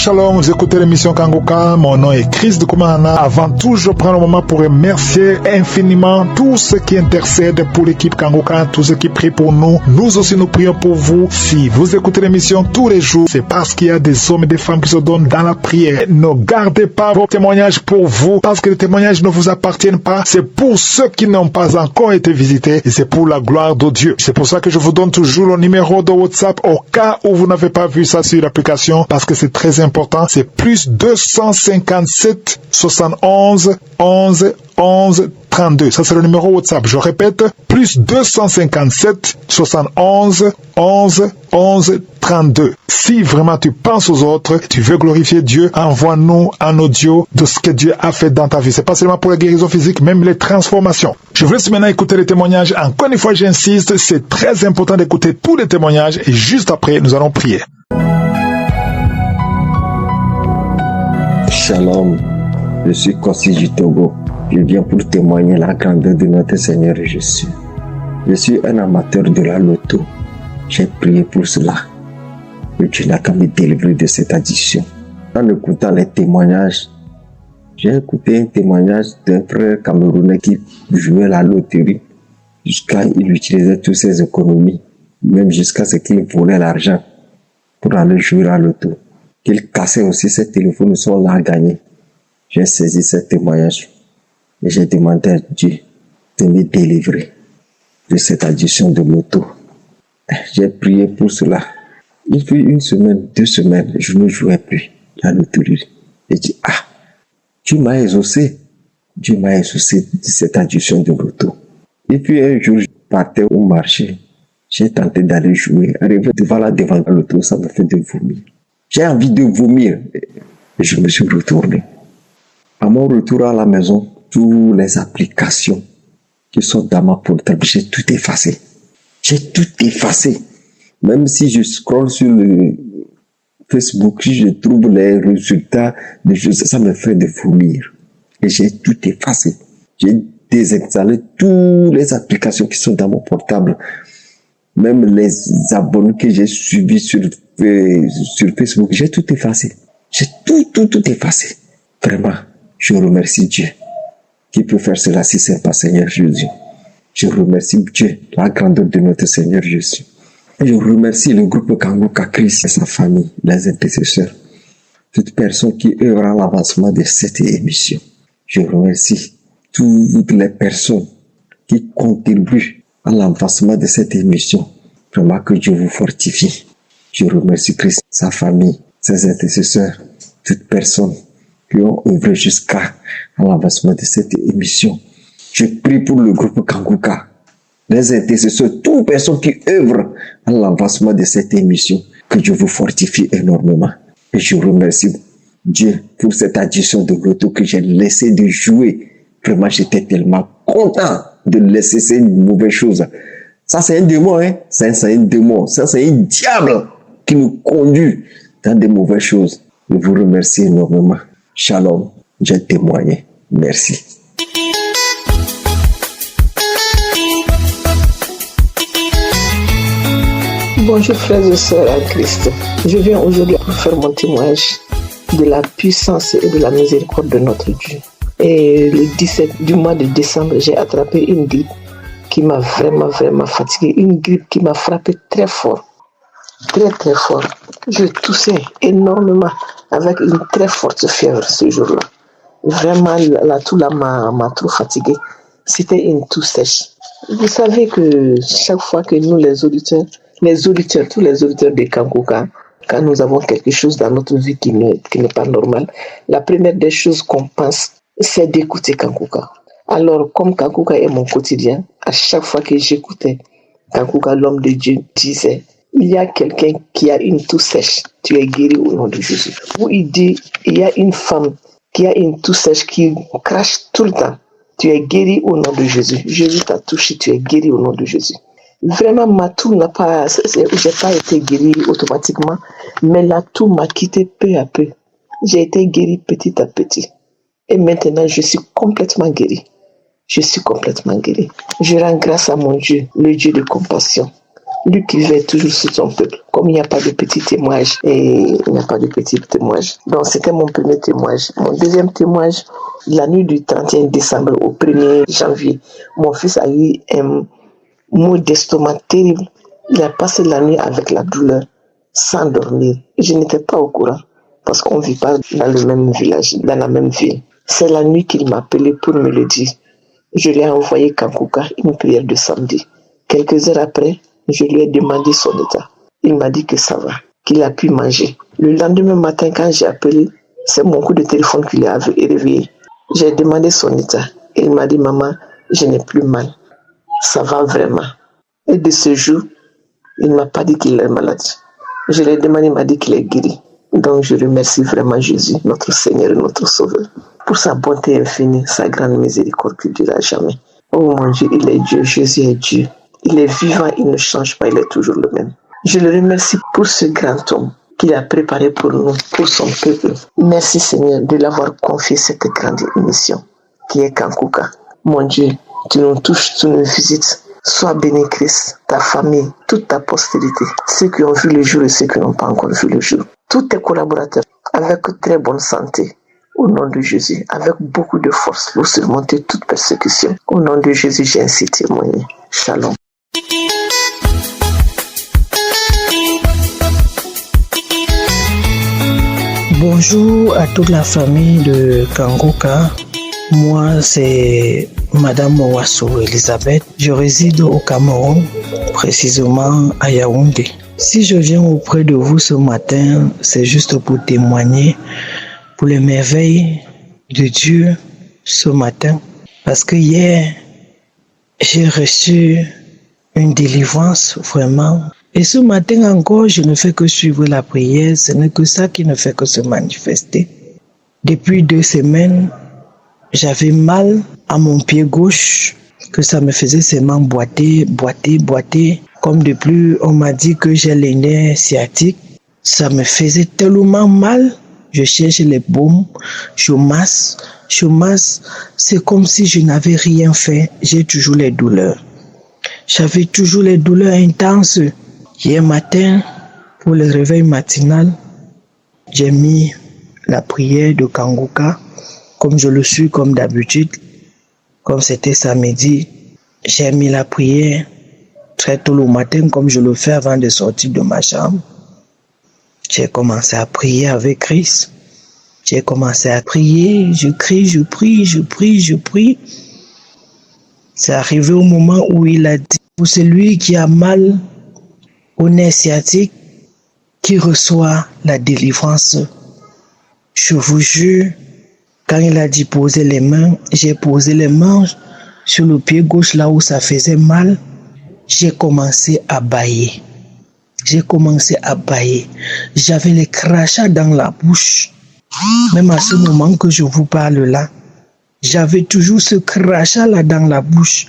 Shalom, vous écoutez l'émission Kanguka, mon nom est Chris de Koumana. Avant tout, je prends le moment pour remercier infiniment tous ceux qui intercèdent pour l'équipe Kanguka, tous ceux qui prient pour nous. Nous aussi, nous prions pour vous. Si vous écoutez l'émission tous les jours, c'est parce qu'il y a des hommes et des femmes qui se donnent dans la prière. Ne gardez pas vos témoignages pour vous, parce que les témoignages ne vous appartiennent pas. C'est pour ceux qui n'ont pas encore été visités et c'est pour la gloire de Dieu. C'est pour ça que je vous donne toujours le numéro de WhatsApp au cas où vous n'avez pas vu ça sur l'application, parce que c'est très important. C'est plus 257 71 11 11 32. Ça, c'est le numéro WhatsApp. Je répète, plus 257 71 11 11 32. Si vraiment tu penses aux autres, tu veux glorifier Dieu, envoie-nous un audio de ce que Dieu a fait dans ta vie. C'est pas seulement pour la guérison physique, même les transformations. Je vous laisse maintenant écouter les témoignages. Encore une fois, j'insiste, c'est très important d'écouter tous les témoignages et juste après, nous allons prier. Shalom, je suis Kossi du Togo. Je viens pour témoigner la grandeur de notre Seigneur Jésus. Je suis un amateur de la loto. J'ai prié pour cela. Que Dieu n'a qu'à me délivrer de cette addiction. En écoutant les témoignages, j'ai écouté un témoignage d'un frère camerounais qui jouait la loterie jusqu'à il utilisait toutes ses économies, même jusqu'à ce qu'il volait l'argent pour aller jouer la loto. Qu'il cassait aussi ses téléphones sans la gagner. J'ai saisi ce témoignage et j'ai demandé à Dieu de me délivrer de cette addiction de loto. J'ai prié pour cela. Il fut 1 semaine, 2 semaines, je ne jouais plus la loterie. J'ai dit, Dieu m'a exaucé. Dieu m'a exaucé de cette addiction de loto. Et puis un jour, je partais au marché. J'ai tenté d'aller jouer. Arrivé devant la loto, ça me fait de vomir. J'ai envie de vomir. Et je me suis retourné. À mon retour à la maison, toutes les applications qui sont dans ma portable, j'ai tout effacé. J'ai tout effacé. Même si je scrolle sur le Facebook, si je trouve les résultats de choses, ça me fait de vomir. Et j'ai tout effacé. J'ai désinstallé toutes les applications qui sont dans mon portable. Même les abonnés que j'ai suivis sur Facebook, j'ai tout effacé. J'ai tout effacé. Vraiment, je remercie Dieu qui peut faire cela si c'est pas Seigneur Jésus. Je remercie Dieu, la grandeur de notre Seigneur Jésus. Et je remercie le groupe Kanguka Christ et sa famille, les intercesseurs, toutes personnes qui œuvrent à l'avancement de cette émission. Je remercie toutes les personnes qui contribuent à l'avancement de cette émission. Vraiment que Dieu vous fortifie. Je remercie Christ, sa famille, ses intercesseurs, toutes personnes qui ont œuvré jusqu'à l'avancement de cette émission. Je prie pour le groupe Kanguka, les intercesseurs, toutes personnes qui œuvrent à l'avancement de cette émission. Que Dieu vous fortifie énormément. Et je remercie Dieu pour cette addiction de loto que j'ai laissé de jouer. Vraiment, j'étais tellement content de laisser ces mauvaises choses. Ça, c'est un démon, hein? C'est un démon. Ça, c'est un diable qui nous conduit dans des mauvaises choses. Je vous remercie énormément. Shalom. J'ai témoigné. Merci. Bonjour frères et sœurs en Christ. Je viens aujourd'hui pour faire mon témoignage de la puissance et de la miséricorde de notre Dieu. Et le 17 du mois de décembre, j'ai attrapé une grippe qui m'a vraiment fatigué. Une grippe qui m'a frappé très fort. Très fort. Je toussais énormément avec une très forte fièvre ce jour-là. Vraiment, la toux là m'a trop fatigué. C'était une toux sèche. Vous savez que chaque fois que nous, tous les auditeurs de Kanguka, quand nous avons quelque chose dans notre vie qui n'est pas normal, la première des choses qu'on pense, c'est d'écouter Kanguka. Alors, comme Kanguka est mon quotidien, à chaque fois que j'écoutais Kanguka, l'homme de Dieu disait, il y a quelqu'un qui a une toux sèche, tu es guéri au nom de Jésus. Ou il dit, il y a une femme qui a une toux sèche qui crache tout le temps, tu es guéri au nom de Jésus. Jésus t'a touché, tu es guéri au nom de Jésus. Vraiment, ma toux n'a pas, j'ai pas été guéri automatiquement, mais la toux m'a quitté peu à peu. J'ai été guéri petit à petit. Et maintenant, je suis complètement guéri. Je rends grâce à mon Dieu, le Dieu de compassion. lui qui veille toujours sur son peuple. Comme il n'y a pas de petit témoignage, Donc, c'était mon premier témoignage. Mon deuxième témoignage, la nuit du 31 décembre au 1er janvier, mon fils a eu un mot d'estomac terrible. Il a passé la nuit avec la douleur, sans dormir. Je n'étais pas au courant, parce qu'on ne vit pas dans le même village, dans la même ville. C'est la nuit qu'il m'a appelé pour me le dire. Je lui ai envoyé Kankuka une prière de samedi. Quelques heures après, je lui ai demandé son état. Il m'a dit que ça va, qu'il a pu manger. Le lendemain matin, quand j'ai appelé, c'est mon coup de téléphone qui l'a réveillé. J'ai demandé son état. Il m'a dit, maman, je n'ai plus mal. Ça va vraiment. Et de ce jour, il ne m'a pas dit qu'il est malade. Je l'ai demandé, il m'a dit qu'il est guéri. Donc je remercie vraiment Jésus, notre Seigneur et notre Sauveur, pour sa bonté infinie, sa grande miséricorde qui ne durera jamais. Oh mon Dieu, il est Dieu, Jésus est Dieu. Il est vivant, il ne change pas, il est toujours le même. Je le remercie pour ce grand homme qu'il a préparé pour nous, pour son peuple. Merci Seigneur de l'avoir confié cette grande mission qui est Kankuka. Mon Dieu, tu nous touches, tu nous visites. Sois béni Christ, ta famille, toute ta postérité, ceux qui ont vu le jour et ceux qui n'ont pas encore vu le jour. Tous tes collaborateurs, avec très bonne santé, au nom de Jésus, avec beaucoup de force pour surmonter toute persécution. Au nom de Jésus, j'ai ainsi témoigné. Shalom. Bonjour à toute la famille de Kankuka. Moi, c'est Madame Owasso Elisabeth. Je réside au Cameroun, précisément à Yaoundé. Si je viens auprès de vous ce matin, c'est juste pour témoigner pour les merveilles de Dieu ce matin. Parce que hier, j'ai reçu une délivrance vraiment. Et ce matin encore, je ne fais que suivre la prière. Ce n'est que ça qui ne fait que se manifester. Depuis 2 semaines, j'avais mal à mon pied gauche, que ça me faisait seulement boiter. Comme de plus, on m'a dit que j'ai les nerfs sciatiques. Ça me faisait tellement mal. Je cherche les baumes, je masse. C'est comme si je n'avais rien fait. J'ai toujours les douleurs. J'avais toujours les douleurs intenses. Hier matin, pour le réveil matinal, j'ai mis la prière de Kankuka. Comme je le suis comme d'habitude, comme c'était samedi, j'ai mis la prière très tôt le matin comme je le fais avant de sortir de ma chambre. J'ai commencé à prier avec Christ. J'ai commencé à prier, je prie. C'est arrivé au moment où il a dit, pour celui qui a mal au nerf sciatique, qui reçoit la délivrance. Je vous jure, quand il a dit poser les mains, j'ai posé les mains sur le pied gauche là où ça faisait mal. J'ai commencé à bâiller. J'avais les crachats dans la bouche. Même à ce moment que je vous parle là, j'avais toujours ce crachat là dans la bouche.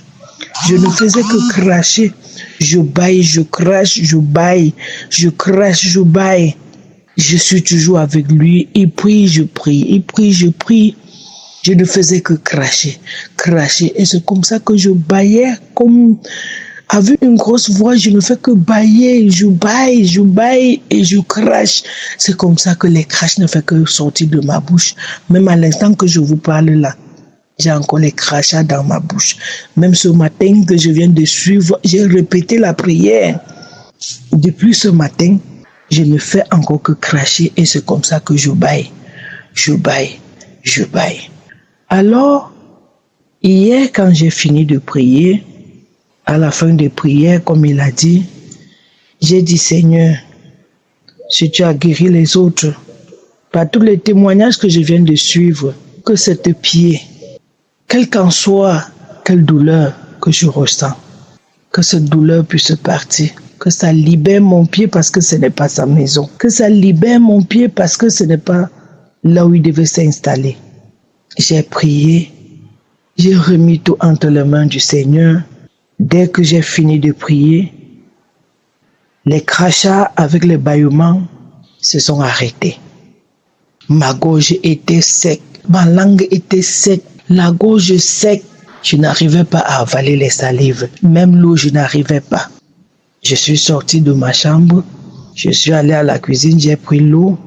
Je ne faisais que cracher. Je bâille, je crache, je bâille. Je crache, je bâille. Je suis toujours avec lui. Il prie, je prie. Je ne faisais que cracher. Et c'est comme ça que je bâillais, comme avec une grosse voix. Je ne fais que bâiller. Je bâille et je crache. C'est comme ça que les craches ne font que sortir de ma bouche. Même à l'instant que je vous parle là, j'ai encore les crachats dans ma bouche. Même ce matin que je viens de suivre, j'ai répété la prière. Depuis ce matin, je ne fais encore que cracher et c'est comme ça que je bâille. Alors, hier, quand j'ai fini de prier, à la fin de prière, comme il a dit, j'ai dit, Seigneur, si tu as guéri les autres, par tous les témoignages que je viens de suivre, que cette pied, quelle qu'en soit, quelle douleur que je ressens, que cette douleur puisse partir. Que ça libère mon pied parce que ce n'est pas sa maison. Que ça libère mon pied parce que ce n'est pas là où il devait s'installer. J'ai prié. J'ai remis tout entre les mains du Seigneur. Dès que j'ai fini de prier, les crachats avec les bâillements se sont arrêtés. Ma gorge était sec. Ma langue était sec. La gorge sec. Je n'arrivais pas à avaler les salives. Même l'eau, je n'arrivais pas. Je suis sorti de ma chambre, je suis allé à la cuisine, j'ai pris l'eau,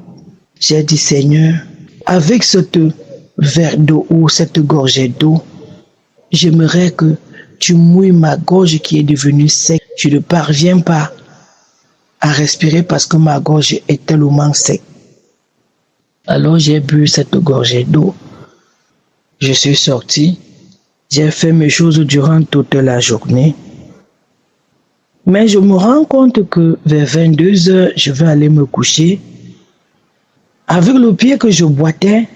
j'ai dit Seigneur, avec cette verre d'eau ou cette gorgée d'eau, j'aimerais que tu mouilles ma gorge qui est devenue sec. Je ne parviens pas à respirer parce que ma gorge est tellement sec. Alors j'ai bu cette gorgée d'eau. Je suis sorti. J'ai fait mes choses durant toute la journée. Mais je me rends compte que vers 22 heures, je vais aller me coucher. Avec le pied que je boitais,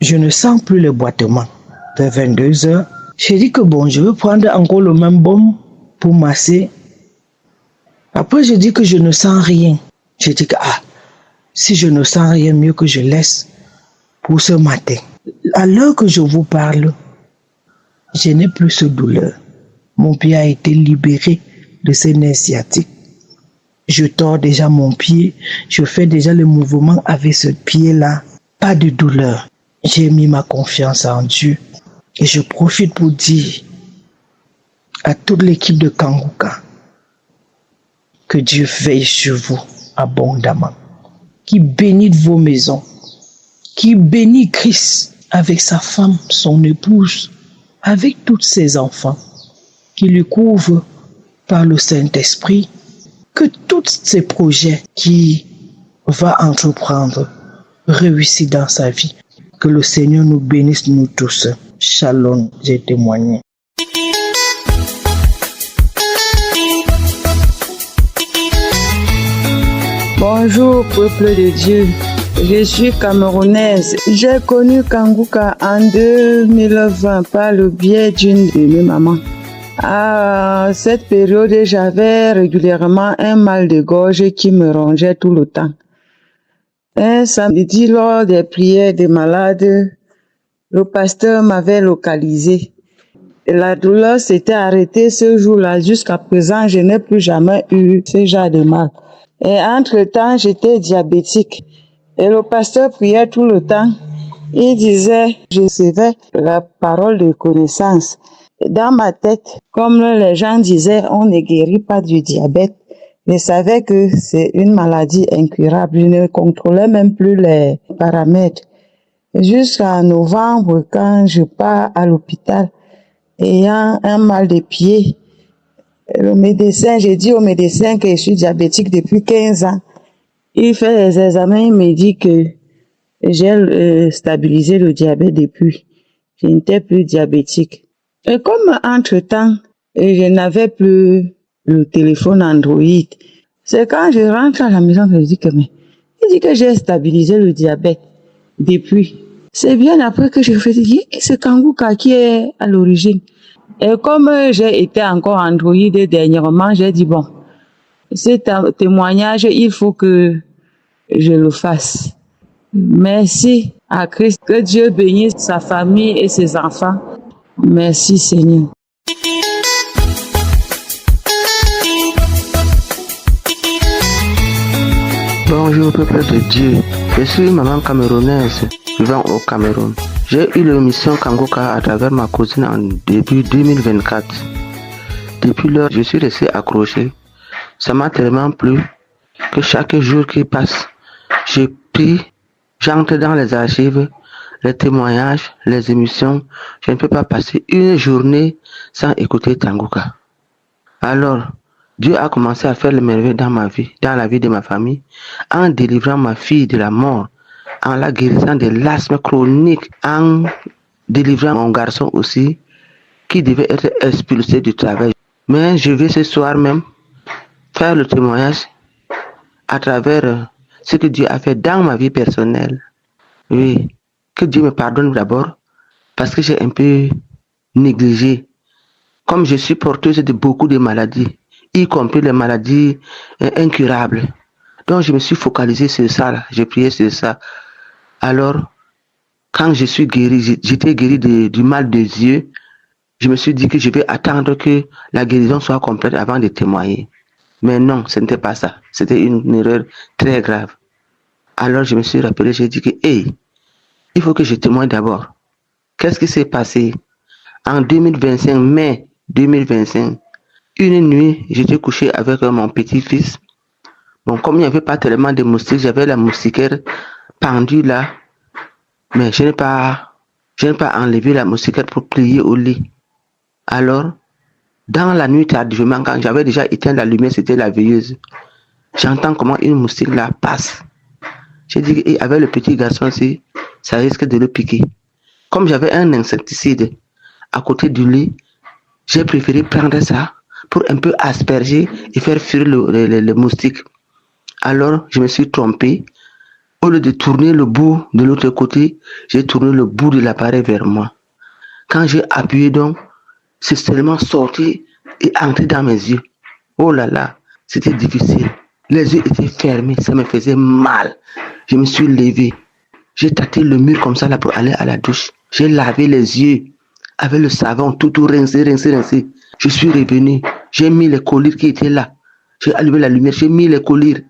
je ne sens plus le boitement. Vers 22 heures, j'ai dit que bon, je vais prendre encore le même baume pour masser. Après, je dis que je ne sens rien. Je dis que si je ne sens rien, mieux que je laisse pour ce matin. À l'heure que je vous parle, je n'ai plus ce douleur. Mon pied a été libéré de ces nerfs sciatiques. Je tords déjà mon pied, je fais déjà le mouvement avec ce pied-là. Pas de douleur. J'ai mis ma confiance en Dieu. Et je profite pour dire à toute l'équipe de Kanguka que Dieu veille sur vous abondamment. Qui bénit vos maisons. Qui bénit Christ avec sa femme, son épouse, avec tous ses enfants. Qui le couvre par le Saint-Esprit. Que tous ces projets qu'il va entreprendre réussissent dans sa vie. Que le Seigneur nous bénisse nous tous. Shalom, j'ai témoigné. Bonjour peuple de Dieu, je suis camerounaise. J'ai connu Kanguka en 2020 par le biais d'une de mes mamans. À cette période, j'avais régulièrement un mal de gorge qui me rongeait tout le temps. Un samedi, lors des prières des malades, le pasteur m'avait localisé. La douleur s'était arrêtée ce jour-là. Jusqu'à présent, je n'ai plus jamais eu ce genre de mal. Et entre-temps, j'étais diabétique. Et le pasteur priait tout le temps. Il disait, je recevais la parole de connaissance. Dans ma tête, comme les gens disaient, on ne guérit pas du diabète. Je savais que c'est une maladie incurable. Je ne contrôlais même plus les paramètres. Jusqu'en novembre, quand je pars à l'hôpital, ayant un mal de pied, j'ai dit au médecin que je suis diabétique depuis 15 ans. Il fait les examens, il me dit que j'ai stabilisé le diabète depuis. Je n'étais plus diabétique. Et comme entre-temps, je n'avais plus le téléphone Android, c'est quand je rentre à la maison que je dis que il dit que j'ai stabilisé le diabète depuis. C'est bien après que je fais dire, c'est Kanguka qui est à l'origine. Et comme j'ai été encore Android dernièrement, j'ai dit bon, cet témoignage, il faut que je le fasse. Merci à Christ, que Dieu bénisse sa famille et ses enfants. Merci Seigneur. Bonjour peuple de Dieu, je suis une maman camerounaise vivant au Cameroun. J'ai eu l'émission Kanguka à travers ma cousine en début 2024. Depuis lors, je suis resté accroché. Ça m'a tellement plu que chaque jour qui passe, je prie, j'entre dans les archives, les témoignages, les émissions. Je ne peux pas passer une journée sans écouter Kanguka. Alors, Dieu a commencé à faire le merveille dans ma vie, dans la vie de ma famille, en délivrant ma fille de la mort, en la guérissant de l'asthme chronique, en délivrant mon garçon aussi, qui devait être expulsé du travail. Mais je vais ce soir même faire le témoignage à travers ce que Dieu a fait dans ma vie personnelle. Oui, que Dieu me pardonne d'abord, parce que j'ai un peu négligé. Comme je suis porteuse de beaucoup de maladies, y compris les maladies incurables. Donc je me suis focalisé sur ça, j'ai prié sur ça. Alors, quand je suis guéri, j'étais guéri du mal des yeux, je me suis dit que je vais attendre que la guérison soit complète avant de témoigner. Mais non, ce n'était pas ça. C'était une erreur très grave. Alors je me suis rappelé, j'ai dit que, il faut que je témoigne d'abord. Qu'est-ce qui s'est passé en 2025, mai 2025? Une nuit, j'étais couché avec mon petit-fils. Bon, comme il n'y avait pas tellement de moustiques, j'avais la moustiquaire pendue là, mais je n'ai pas enlevé la moustiquaire pour plier au lit. Alors, dans la nuit tardivement, quand j'avais déjà éteint la lumière, c'était la veilleuse. J'entends comment une moustique là passe. J'ai dit, et avec le petit garçon aussi, ça risque de le piquer. Comme j'avais un insecticide à côté du lit, j'ai préféré prendre ça pour un peu asperger et faire fuir le moustique. Alors, je me suis trompé. Au lieu de tourner le bout de l'autre côté, j'ai tourné le bout de l'appareil vers moi. Quand j'ai appuyé donc, c'est seulement sorti et entré dans mes yeux. Oh là là, c'était difficile. Les yeux étaient fermés, ça me faisait mal. Je me suis levé. J'ai tâté le mur comme ça là pour aller à la douche. J'ai lavé les yeux avec le savon, tout rincé. Je suis revenu. J'ai mis les collyres qui étaient là. J'ai allumé la lumière, j'ai mis les collyres.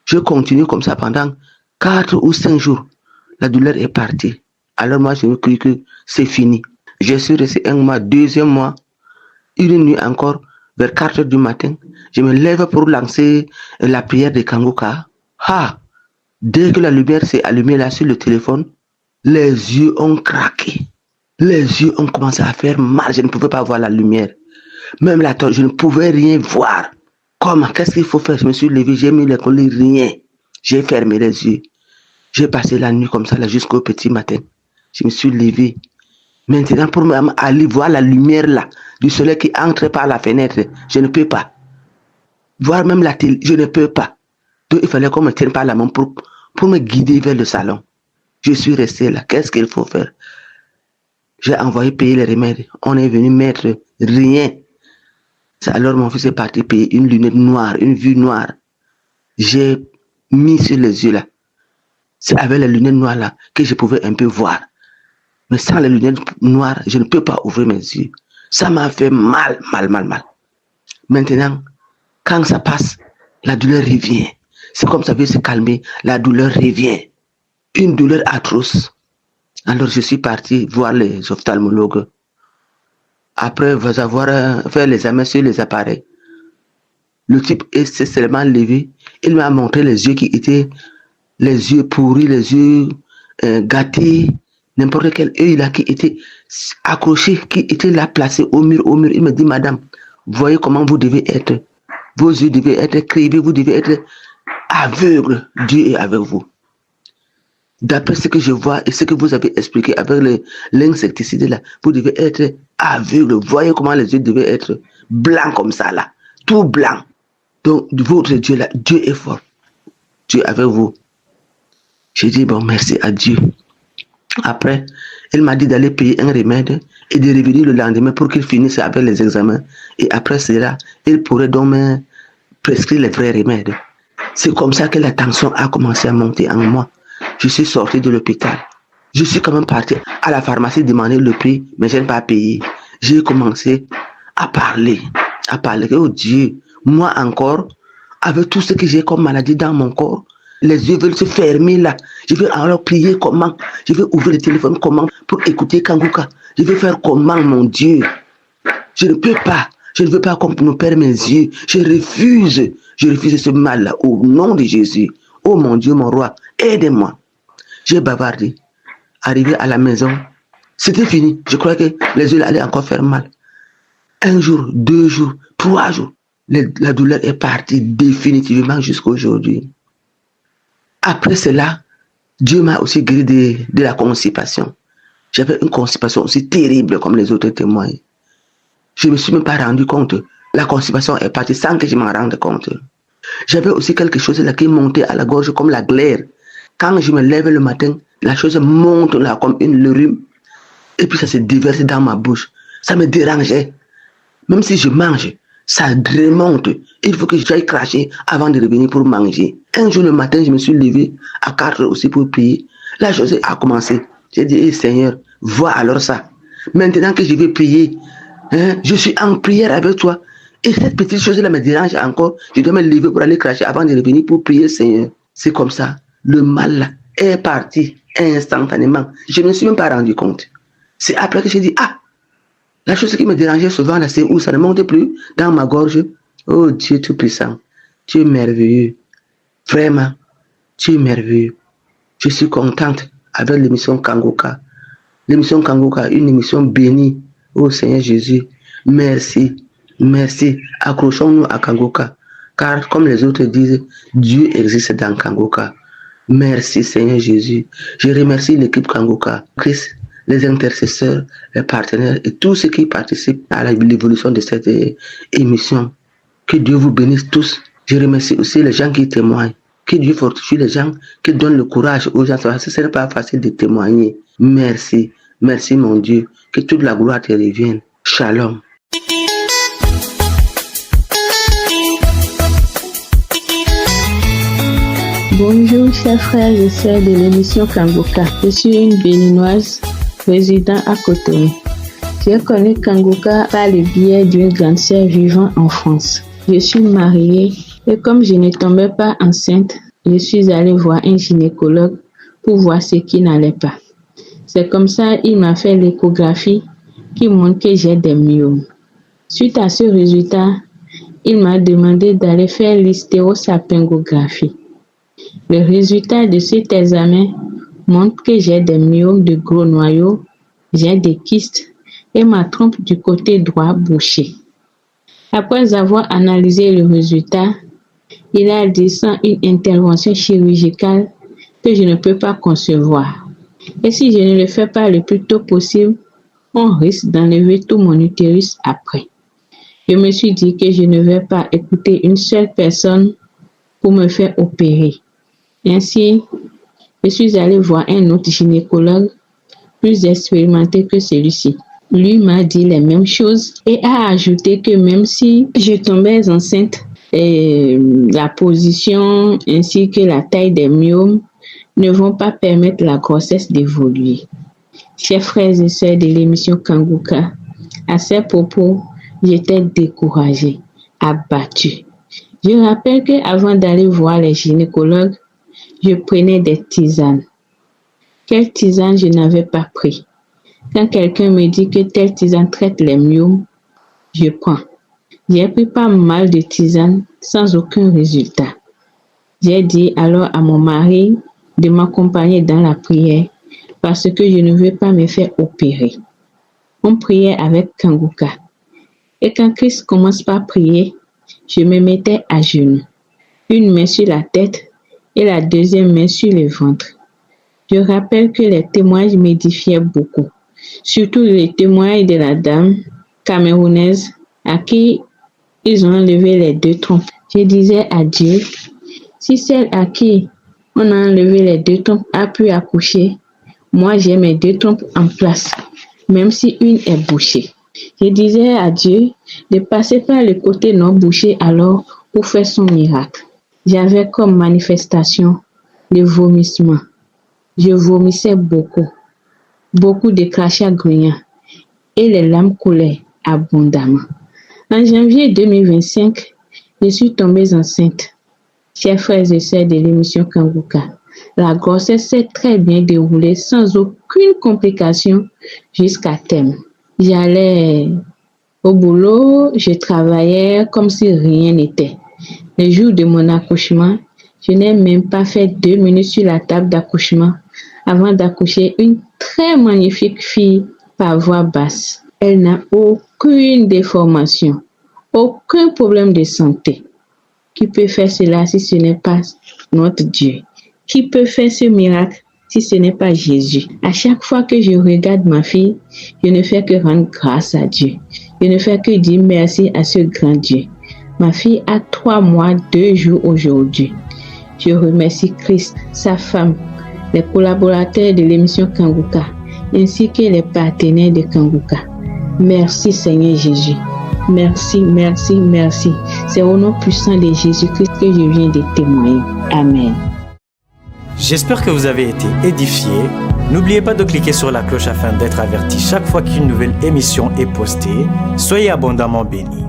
Je continue comme ça pendant 4 ou 5 jours. La douleur est partie. Alors moi, je me cru que c'est fini. Je suis resté un mois, deuxième mois, une nuit encore, vers 4 heures du matin. Je me lève pour lancer la prière de Kangoka. Dès que la lumière s'est allumée là sur le téléphone, les yeux ont craqué. Les yeux ont commencé à faire mal. Je ne pouvais pas voir la lumière. Même la torche, je ne pouvais rien voir. Comment? Qu'est-ce qu'il faut faire? Je me suis levé, j'ai mis les colliers, rien. J'ai fermé les yeux. J'ai passé la nuit comme ça là jusqu'au petit matin. Je me suis levé. Maintenant, pour aller voir la lumière là, du soleil qui entre par la fenêtre, je ne peux pas. Voir même la télé, je ne peux pas. Donc, il fallait qu'on me tienne par la main pour me guider vers le salon. Je suis resté là. Qu'est-ce qu'il faut faire? J'ai envoyé payer les remèdes. On est venu mettre rien. Alors, mon fils est parti payer une lunette noire, une vue noire. J'ai mis sur les yeux là. C'est avec les lunettes noires là que je pouvais un peu voir. Mais sans les lunettes noires, je ne peux pas ouvrir mes yeux. Ça m'a fait mal. Maintenant, quand ça passe, la douleur revient. C'est comme ça veut se calmer, la douleur revient. Une douleur atroce. Alors je suis parti voir les ophtalmologues. Après avoir fait l'examen sur les appareils, le type s'est seulement levé. Il m'a montré les yeux qui étaient les yeux pourris, les yeux gâtés, n'importe quel œil là qui était accroché, qui était là placé au mur. Il me dit, madame, voyez comment vous devez être. Vos yeux devaient être crivés, vous devez être aveugle. Dieu est avec vous. D'après ce que je vois et ce que vous avez expliqué avec l'insecticide là, vous devez être aveugle. Voyez comment les yeux devaient être blancs comme ça là, tout blanc. Donc votre Dieu là, Dieu est fort. Dieu est avec vous. J'ai dit bon, merci à Dieu. Après, il m'a dit d'aller payer un remède et de revenir le lendemain pour qu'il finisse avec les examens. Et après cela, il pourrait donc me prescrire les vrais remèdes. C'est comme ça que la tension a commencé à monter en moi. Je suis sorti de l'hôpital. Je suis quand même parti à la pharmacie demander le prix, mais je n'ai pas payé. J'ai commencé à parler. Oh Dieu, moi encore, avec tout ce que j'ai comme maladie dans mon corps, les yeux veulent se fermer là. Je vais alors prier comment? Je vais ouvrir le téléphone comment? Pour écouter Kangoka. Je vais faire comment, mon Dieu? Je ne peux pas. Je ne veux pas qu'on me perde mes yeux. Je refuse ce mal-là au nom de Jésus. Oh mon Dieu, mon roi, aidez-moi. J'ai bavardé. Arrivé à la maison, c'était fini. Je crois que les yeux allaient encore faire mal. 1 jour, 2 jours, 3 jours. La douleur est partie définitivement jusqu'à aujourd'hui. Après cela, Dieu m'a aussi guéri de la constipation. J'avais une constipation aussi terrible comme les autres témoins. Je ne me suis même pas rendu compte. La constipation est partie sans que je m'en rende compte. J'avais aussi quelque chose là qui montait à la gorge comme la glaire. Quand je me lève le matin, la chose monte là comme une rhume. Et puis ça se déverse dans ma bouche. Ça me dérangeait. Même si je mange, ça remonte. Il faut que j'aille cracher avant de revenir pour manger. Un jour le matin, je me suis levé à 4 heures aussi pour prier. La chose a commencé. J'ai dit, hey, Seigneur, vois alors ça. Maintenant que je vais prier, je suis en prière avec toi. Et cette petite chose-là me dérange encore. Je dois me lever pour aller cracher avant de revenir pour prier, Seigneur. C'est comme ça. Le mal est parti instantanément. Je ne me suis même pas rendu compte. C'est après que j'ai dit, La chose qui me dérangeait souvent, là, c'est où ça ne monte plus dans ma gorge. Oh Dieu Tout-Puissant, tu es merveilleux. Vraiment, tu es merveilleux. Je suis contente avec l'émission Kangoka. L'émission Kangoka, une émission bénie. Oh Seigneur Jésus, merci, merci. Accrochons-nous à Kangoka. Car comme les autres disent, Dieu existe dans Kangoka. Merci Seigneur Jésus. Je remercie l'équipe Kangoka, Christ, les intercesseurs, les partenaires et tous ceux qui participent à l'évolution de cette émission. Que Dieu vous bénisse tous. Je remercie aussi les gens qui témoignent. Que Dieu fortifie les gens qui donnent le courage aux gens. Ce n'est pas facile de témoigner. Merci. Merci mon Dieu. Que toute la gloire te revienne. Shalom. Bonjour chers frères et sœurs de l'émission Kangoka. Je suis une béninoise résidant à Cotonou. J'ai connu Kangoka par le biais d'une grande sœur vivant en France. Je suis mariée et comme je ne tombais pas enceinte, je suis allée voir un gynécologue pour voir ce qui n'allait pas. C'est comme ça qu'il m'a fait l'échographie qui montre que j'ai des myomes. Suite à ce résultat, il m'a demandé d'aller faire l'hystérosalpingographie. Le résultat de cet examen montre que j'ai des myomes de gros noyaux, j'ai des kystes et ma trompe du côté droit bouchée. Après avoir analysé le résultat, il a dit sans une intervention chirurgicale que je ne peux pas concevoir. Et si je ne le fais pas le plus tôt possible, on risque d'enlever tout mon utérus après. Je me suis dit que je ne vais pas écouter une seule personne pour me faire opérer. Ainsi, je suis allée voir un autre gynécologue plus expérimenté que celui-ci. Lui m'a dit les mêmes choses et a ajouté que même si je tombais enceinte, la position ainsi que la taille des myomes ne vont pas permettre la grossesse d'évoluer. Chers frères et sœurs de l'émission Kangoka, à ces propos, j'étais découragée, abattue. Je rappelle qu'avant d'aller voir les gynécologues, je prenais des tisanes. Quelle tisane je n'avais pas pris? Quand quelqu'un me dit que telle tisane traite les myomes, je prends. J'ai pris pas mal de tisanes sans aucun résultat. J'ai dit alors à mon mari de m'accompagner dans la prière parce que je ne veux pas me faire opérer. On priait avec Kangoka. Et quand Christ commence par prier, je me mettais à genoux. Une main sur la tête et la deuxième main sur le ventre. Je rappelle que les témoignages m'édifiaient beaucoup. Surtout les témoignages de la dame camerounaise à qui ils ont enlevé les 2 trompes. Je disais à Dieu, si celle à qui on a enlevé les 2 trompes a pu accoucher, moi j'ai mes 2 trompes en place, même si une est bouchée. Je disais à Dieu de passer par le côté non bouché alors pour faire son miracle. J'avais comme manifestation le vomissement. Je vomissais beaucoup de crachats grugnants et les larmes coulaient abondamment. En janvier 2025, je suis tombée enceinte. Chers frères et sœurs de l'émission Kangoka, la grossesse s'est très bien déroulée sans aucune complication jusqu'à terme. J'allais au boulot, je travaillais comme si rien n'était. Le jour de mon accouchement, je n'ai même pas fait 2 minutes sur la table d'accouchement avant d'accoucher une très magnifique fille par voix basse. Elle n'a aucune déformation, aucun problème de santé. Qui peut faire cela si ce n'est pas notre Dieu? Qui peut faire ce miracle si ce n'est pas Jésus? À chaque fois que je regarde ma fille, je ne fais que rendre grâce à Dieu. Je ne fais que dire merci à ce grand Dieu. Ma fille a 3 mois, 2 jours aujourd'hui. Je remercie Christ, sa femme, les collaborateurs de l'émission Kangoka, ainsi que les partenaires de Kangoka. Merci Seigneur Jésus. Merci, merci, merci. C'est au nom puissant de Jésus-Christ que je viens de témoigner. Amen. J'espère que vous avez été édifiés. N'oubliez pas de cliquer sur la cloche afin d'être averti chaque fois qu'une nouvelle émission est postée. Soyez abondamment bénis.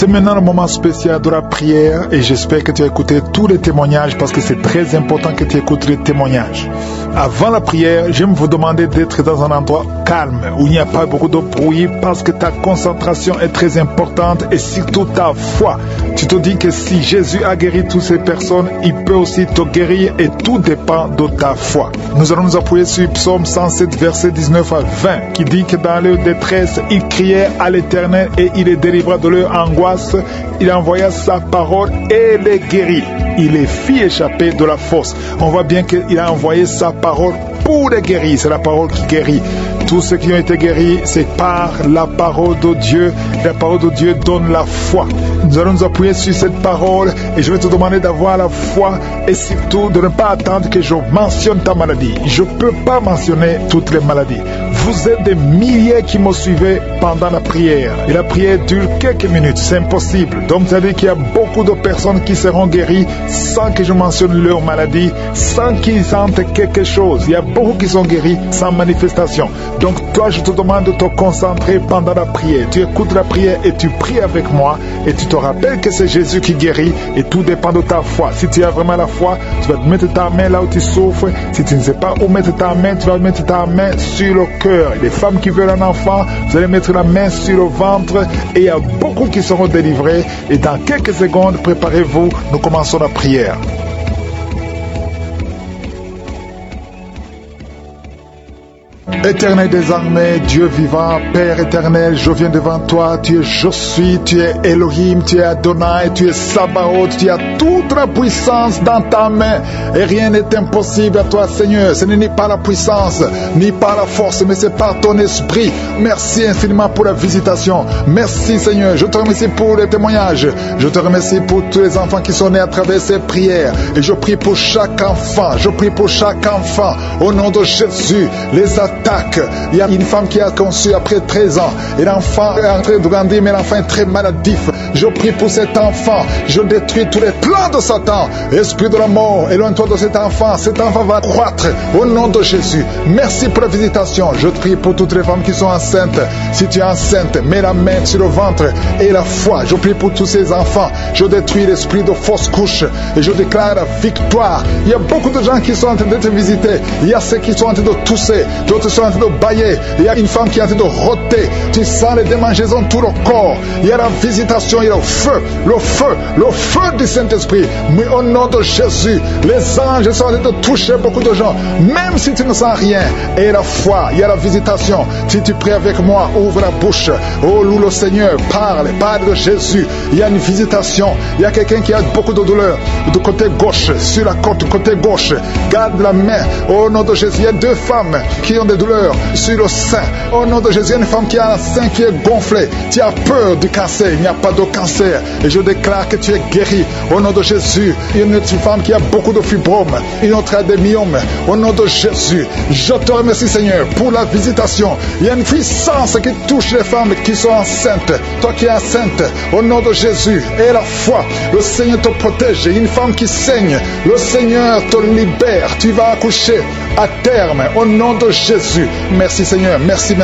C'est maintenant le moment spécial de la prière et j'espère que tu as écouté tous les témoignages parce que c'est très important que tu écoutes les témoignages. Avant la prière, j'aime vous demander d'être dans un endroit calme où il n'y a pas beaucoup de bruit parce que ta concentration est très importante et surtout ta foi. Tu te dis que si Jésus a guéri toutes ces personnes, il peut aussi te guérir et tout dépend de ta foi. Nous allons nous appuyer sur Psaume 107, verset 19 à 20 qui dit que dans leur détresse, ils criaient à l'Éternel et il les délivra de leur angoisse. Il envoya sa parole et les guérit. Il les fit échapper de la fosse. On voit bien qu'il a envoyé sa parole pour les guérir. C'est la parole qui guérit. Tous ceux qui ont été guéris, c'est par la parole de Dieu. La parole de Dieu donne la foi. Nous allons nous appuyer sur cette parole et je vais te demander d'avoir la foi et surtout de ne pas attendre que je mentionne ta maladie. Je ne peux pas mentionner toutes les maladies. Vous êtes des milliers qui me suivaient pendant la prière. Et la prière dure quelques minutes. C'est impossible. Donc, ça veut dire qu'il y a beaucoup de personnes qui seront guéries sans que je mentionne leur maladie, sans qu'ils sentent quelque chose. Il y a beaucoup qui sont guéris sans manifestation. Donc, toi, je te demande de te concentrer pendant la prière. Tu écoutes la prière et tu pries avec moi et tu te rappelles que c'est Jésus qui guérit et tout dépend de ta foi. Si tu as vraiment la foi, tu vas mettre ta main là où tu souffres. Si tu ne sais pas où mettre ta main, tu vas mettre ta main sur le cœur. Les femmes qui veulent un enfant, vous allez mettre la main sur le ventre et il y a beaucoup qui seront délivrés. Et dans quelques secondes, préparez-vous, nous commençons la prière. Éternel des armées, Dieu vivant, Père éternel, je viens devant toi, tu es je suis, tu es Elohim, tu es Adonai, tu es Sabaoth, tu as toute la puissance dans ta main et rien n'est impossible à toi Seigneur. Ce n'est ni par la puissance, ni par la force, mais c'est par ton esprit. Merci infiniment pour la visitation. Merci Seigneur, je te remercie pour les témoignages, je te remercie pour tous les enfants qui sont nés à travers ces prières et je prie pour chaque enfant, au nom de Jésus, les attaques. Il y a une femme qui a conçu après 13 ans et l'enfant est en train de grandir mais l'enfant est très maladif. Je prie pour cet enfant, je détruis tous les plans de Satan. Esprit de la mort, éloigne-toi de cet enfant va croître au nom de Jésus. Merci pour la visitation. Je prie pour toutes les femmes qui sont enceintes. Si tu es enceinte, mets la main sur le ventre et la foi. Je prie pour tous ces enfants, je détruis l'esprit de fausse couche et je déclare la victoire. Il y a beaucoup de gens qui sont en train d'être visités. Il y a ceux qui sont en train de tousser, d'autres sont en train de bailler. Il y a une femme qui est en train de rôter. Tu sens les démangeaisons tout le corps. Il y a la visitation, il y a le feu du Saint-Esprit. Mais au nom de Jésus, les anges sont en train de toucher beaucoup de gens. Même si tu ne sens rien. Et la foi, il y a la visitation. Si tu pries avec moi, ouvre la bouche. Oh, loue le Seigneur, parle de Jésus. Il y a une visitation. Il y a quelqu'un qui a beaucoup de douleur. Du côté gauche, sur la côte, côté gauche. Garde la main. Au nom de Jésus, il y a 2 femmes qui ont des douleurs sur le sein. Au nom de Jésus, il y a une femme qui a un sein qui est gonflé. Tu as peur du cancer. Il n'y a pas de cancer. Et je déclare que tu es guéri. Au nom de Jésus, il y a une autre femme qui a beaucoup de fibromes. Une autre a des myomes. Au nom de Jésus, je te remercie Seigneur pour la visitation. Il y a une puissance qui touche les femmes qui sont enceintes. Toi qui es enceinte, au nom de Jésus, et la foi, le Seigneur te protège. Une femme qui saigne, le Seigneur te libère. Tu vas accoucher à terme, au nom de Jésus. Merci Seigneur, merci.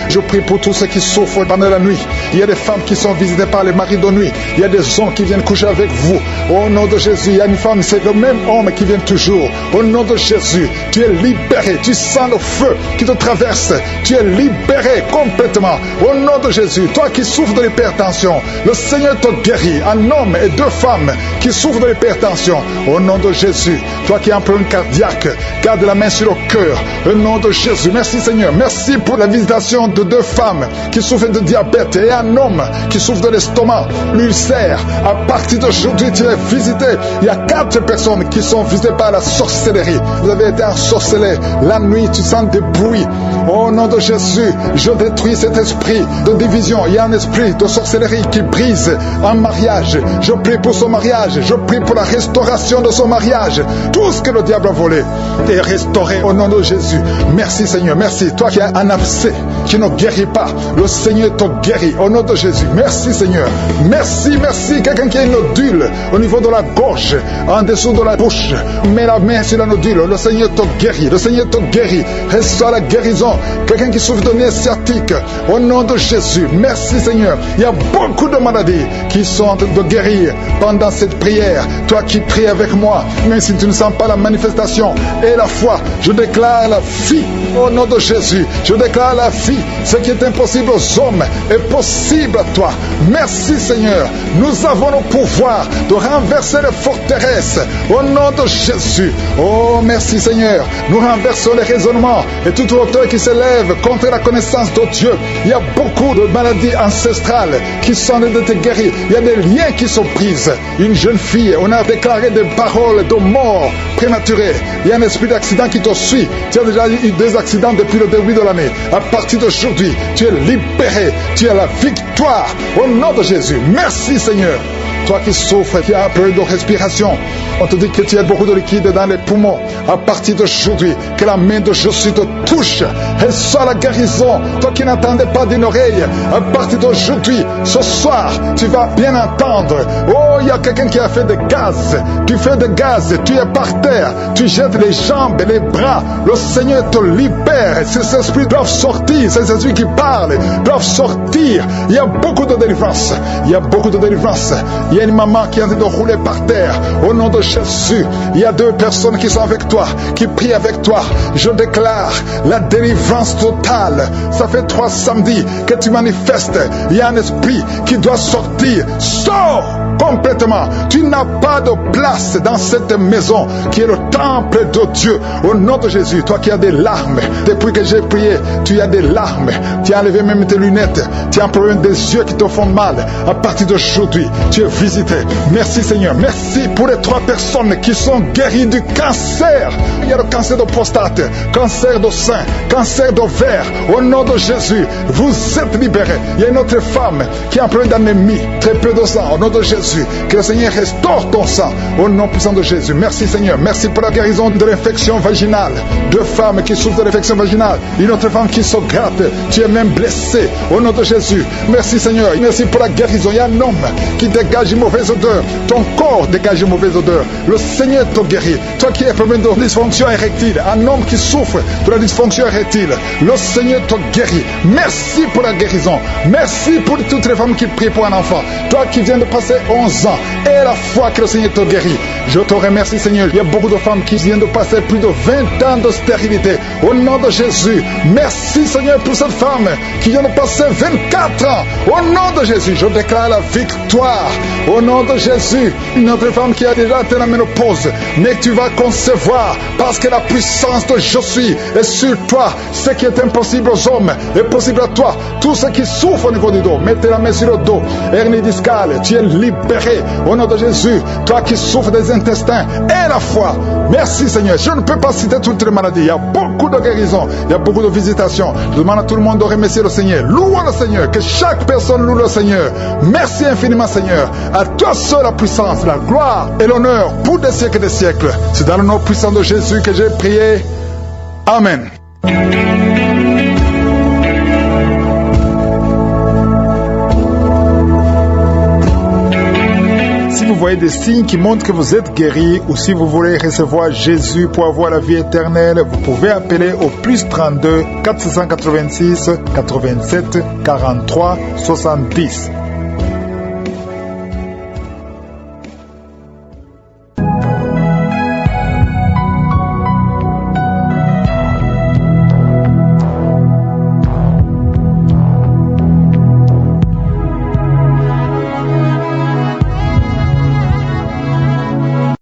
Je prie pour tous ceux qui souffrent pendant la nuit. Il y a des femmes qui sont visitées par les maris de nuit. Il y a des hommes qui viennent coucher avec vous. Au nom de Jésus, il y a une femme, c'est le même homme qui vient toujours. Au nom de Jésus, tu es libéré. Tu sens le feu qui te traverse. Tu es libéré complètement. Au nom de Jésus, toi qui souffres de l'hypertension, le Seigneur te guérit. Un homme et 2 femmes qui souffrent de l'hypertension. Au nom de Jésus, toi qui as un problème cardiaque, garde la main sur le cœur. Au nom de Jésus, merci Seigneur. Merci pour la visitation de 2 femmes qui souffrent de diabète et un homme qui souffre de l'estomac, l'ulcère. À partir d'aujourd'hui, tu es visité. Il y a 4 personnes qui sont visitées par la sorcellerie. Vous avez été ensorcelés. La nuit, tu sens des bruits. Au nom de Jésus, je détruis cet esprit de division. Il y a un esprit de sorcellerie qui brise un mariage. Je prie pour son mariage. Je prie pour la restauration de son mariage. Tout ce que le diable a volé est restauré restaurer au nom de Jésus. Merci Seigneur, merci. Toi qui as un abcès, qui ne guérit pas, le Seigneur te guérit au nom de Jésus. Merci Seigneur. Merci, merci. Quelqu'un qui a une nodule au niveau de la gorge, en dessous de la bouche, mets la main sur la nodule, le Seigneur te guérit, le Seigneur te guérit. Reçois la guérison. Quelqu'un qui souffre de nez sciatique, au nom de Jésus. Merci Seigneur. Il y a beaucoup de maladies qui sont en train de guérir pendant cette prière. Toi qui pries avec moi, même si tu ne sens pas la manifestation et la foi, je déclare la vie au nom de Jésus. Je déclare la vie. Ce qui est impossible aux hommes est possible à toi. Merci Seigneur. Nous avons le pouvoir de renverser les forteresses au nom de Jésus. Oh merci Seigneur. Nous renversons les raisonnements et toute hauteur qui s'élève contre la connaissance de Dieu. Il y a beaucoup de maladies ancestrales qui sont de te guérir. Il y a des liens qui sont prises. Une jeune fille, on a déclaré des paroles de mort prématurée. Il y a un esprit d'accident qui te suit. Tu as déjà eu des accidents depuis le début de l'année. À partir d'aujourd'hui, tu es libéré. Tu as la victoire au nom de Jésus. Merci Seigneur. Toi qui souffres, qui as un peu de respiration, on te dit que tu as beaucoup de liquide dans les poumons. À partir d'aujourd'hui, que la main de Jésus te touche. Reçois la guérison. Toi qui n'entendais pas d'une oreille, à partir d'aujourd'hui, ce soir, tu vas bien entendre. Oh, il y a quelqu'un qui a fait des gaz. Tu fais des gaz, tu es par terre. Tu jettes les jambes et les bras. Le Seigneur te libère. Ces esprits doivent sortir. Ces esprits qui parlent doivent sortir. Il y a beaucoup de délivrance. Il y a beaucoup de délivrance. Il y a une maman qui est en train de rouler par terre. Au nom de Jésus, il y a 2 personnes qui sont avec toi, qui prient avec toi. Je déclare la délivrance totale. Ça fait 3 samedis que tu manifestes. Il y a un esprit qui doit sortir. Sors complètement. Tu n'as pas de place dans cette maison qui est le temple de Dieu. Au nom de Jésus, toi qui as des larmes, depuis que j'ai prié, tu as des larmes. Tu as enlevé même tes lunettes. Tu as un problème des yeux qui te font mal. À partir d'aujourd'hui, tu es visité. Merci Seigneur. Merci pour les 3 personnes qui sont guéries du cancer. Il y a le cancer de prostate, cancer de sein, cancer d'ovaire. Au nom de Jésus, vous êtes libérés. Il y a une autre femme qui a un problème d'anémie, très peu de sang. Au nom de Jésus, que le Seigneur restaure ton sang. Au nom puissant de Jésus. Merci Seigneur. Merci pour la guérison de l'infection vaginale. 2 femmes qui souffrent de l'infection vaginale. Une autre femme qui se gratte. Tu es même blessé. Au nom de Jésus. Merci Seigneur. Merci pour la guérison. Il y a un homme qui dégage une mauvaise odeur. Ton corps dégage une mauvaise odeur. Le Seigneur te guérit. Toi qui es problème de dysfonction érectile, un homme qui souffre de la dysfonction érectile, le Seigneur te guérit. Merci pour la guérison. Merci pour toutes les femmes qui prient pour un enfant. Toi qui viens de passer 11 ans et la foi que le Seigneur te guérit. Je te remercie Seigneur. Il y a beaucoup de femmes qui viennent de passer plus de 20 ans de stérilité. Au nom de Jésus, merci Seigneur pour cette femme qui vient de passer 24 ans. Au nom de Jésus, je déclare la victoire. Au nom de Jésus, une autre femme qui a déjà atteint la ménopause, mais tu vas concevoir parce que la puissance de je suis est sur toi. Ce qui est impossible aux hommes est possible à toi. Tout ce qui souffre au niveau du dos, mettez la main sur le dos. Hernie discale, tu es libéré. Au nom de Jésus, toi qui souffres des intestins et la foi. Merci Seigneur. Je ne peux pas citer toutes les maladies. Il y a beaucoup de guérisons. Il y a beaucoup de visitations. Je demande à tout le monde de remercier le Seigneur. Louons le Seigneur. Que chaque personne loue le Seigneur. Merci infiniment Seigneur. À toi seul la puissance, la gloire et l'honneur pour des siècles et des siècles. C'est dans le nom puissant de Jésus que j'ai prié. Amen. Si vous voyez des signes qui montrent que vous êtes guéri, ou si vous voulez recevoir Jésus pour avoir la vie éternelle, vous pouvez appeler au plus 32 486 87 43 70.